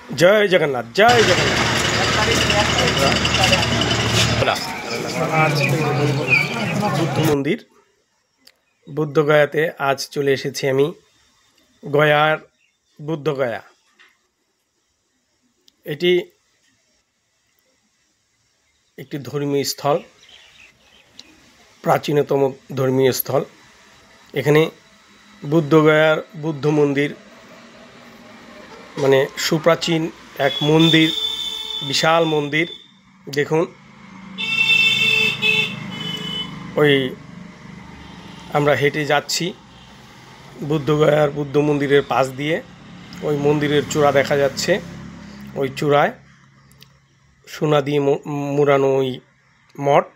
जय जगन्नाथ जय जगन्नाथ। आज बुद्ध मंदिर बुद्धगयाते आज चले एसेছি আমি গয়ার বুদ্ধগয়া। এটি একটি ধর্মীয় স্থল, প্রাচীনতম ধর্মীয় স্থল। এখানে বুদ্ধগয়ার বুদ্ধ মন্দির মানে সুপ্রাচীন এক মন্দির, বিশাল মন্দির। দেখুন ওই আমরা হেঁটে যাচ্ছি বুদ্ধগয়ার বুদ্ধ মন্দিরের পাশ দিয়ে। ওই মন্দিরের চূড়া দেখা যাচ্ছে, ওই চূড়ায় সোনা দিয়ে মুড়ানো ওই মঠ।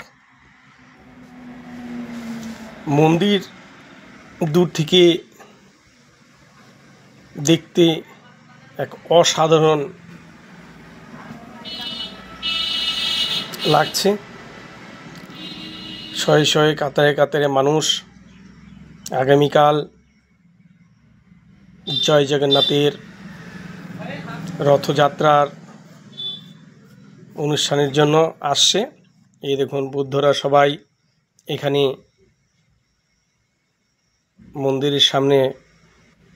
মন্দির দূর থেকে দেখতে এক অসাধারণ লাগছে। শয়ে শয়ে কাতারে কাতারে মানুষ আগামীকাল জয় জগন্নাথের রথযাত্রার অনুষ্ঠানের জন্য আসছে। এই দেখুন বুদ্ধরা সবাই এখানে মন্দিরের সামনে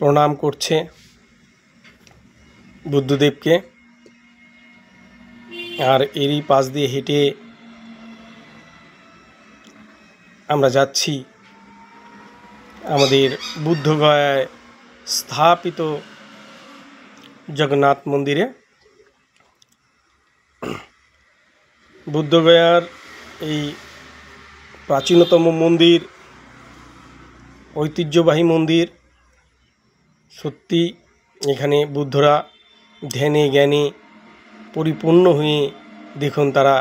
প্রণাম করছে বুদ্ধদেবকে। আর এরই পাশ দিয়ে হেঁটে আমরা যাচ্ছি আমাদের বুদ্ধগয়ায় স্থাপিত জগন্নাথ মন্দিরে। বুদ্ধগয়ার এই প্রাচীনতম মন্দির, ঐতিহ্যবাহী মন্দির। সত্যি এখানে বুদ্ধরা ধ্যানে জ্ঞানে পরিপূর্ণ হয়ে দেখুন তারা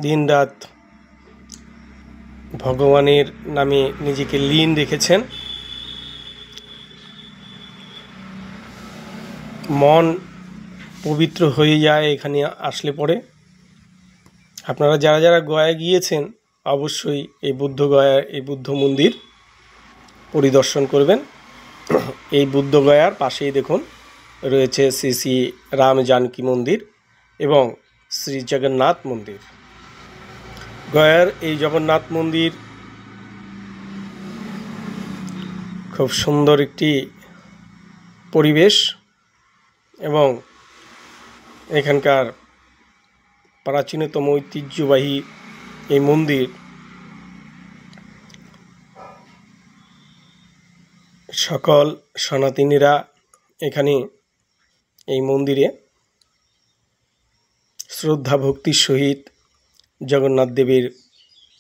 দিনরাত ভগবানের নামে নিজেকে লীন রেখেছেন। মন পবিত্র হয়ে যায় এখানে আসলে পরে। আপনারা যারা যারা গয়া গিয়েছেন অবশ্যই এই বুদ্ধগয়ার এই বুদ্ধ মন্দির পরিদর্শন করবেন। এই বুদ্ধগয়ার পাশেই দেখুন রয়েছে শ্রী শ্রী রাম জানকী মন্দির এবং শ্রী জগন্নাথ মন্দির। গয়ার এই জগন্নাথ মন্দির খুব সুন্দর একটি পরিবেশ এবং এখানকার প্রাচীনতম ঐতিহ্যবাহী এই মন্দির সকল সনাতনীরা এখানে এই মন্দিরে শ্রদ্ধা ভক্তির সহিত জগন্নাথ দেবের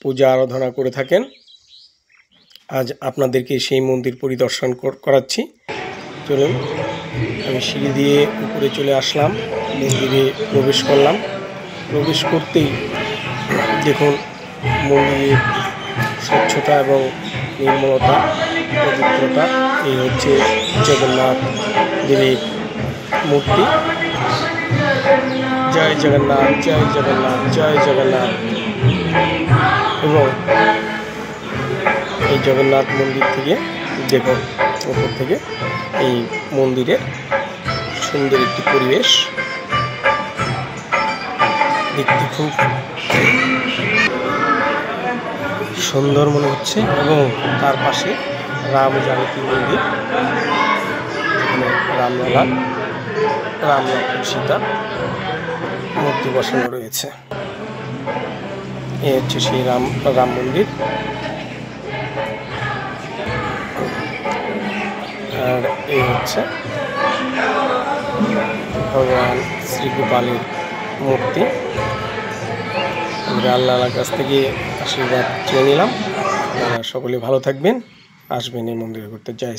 পূজা আরাধনা করে থাকেন। আজ আপনাদেরকে সেই মন্দির পরিদর্শন করাচ্ছি। চলুন, আমি সিঁড়ি দিয়ে উপরে চলে আসলাম, মন্দিরে প্রবেশ করলাম। প্রবেশ করতেই দেখুন মন্দিরের স্বচ্ছতা এবং নির্মলতা, পবিত্রতা। এই হচ্ছে জগন্নাথ দেবের মূর্তি। জয় জগন্নাথ জয় জগন্নাথ জয় জগন্নাথ। এবং এই জগন্নাথ মন্দির থেকে দেখুন উপর থেকে এই মন্দিরের সুন্দর একটি পরিবেশ দেখতে খুব সুন্দর মনে হচ্ছে। এবং তার পাশে রাম জানকী মন্দির, যেখানে রামলালা রাম লক্ষ্মণ সীতা মূর্তি বসানো রয়েছে। এই হচ্ছে সেই রাম মন্দির। আর এই হচ্ছে ভগবান শ্রী গোপালের মূর্তি। আমরা আল্লাহর কাছ থেকে আশীর্বাদ চেয়ে নিলাম। আপনারা সকলে ভালো থাকবেন, আসবেন এই মন্দিরে ঘুরতে। জয়।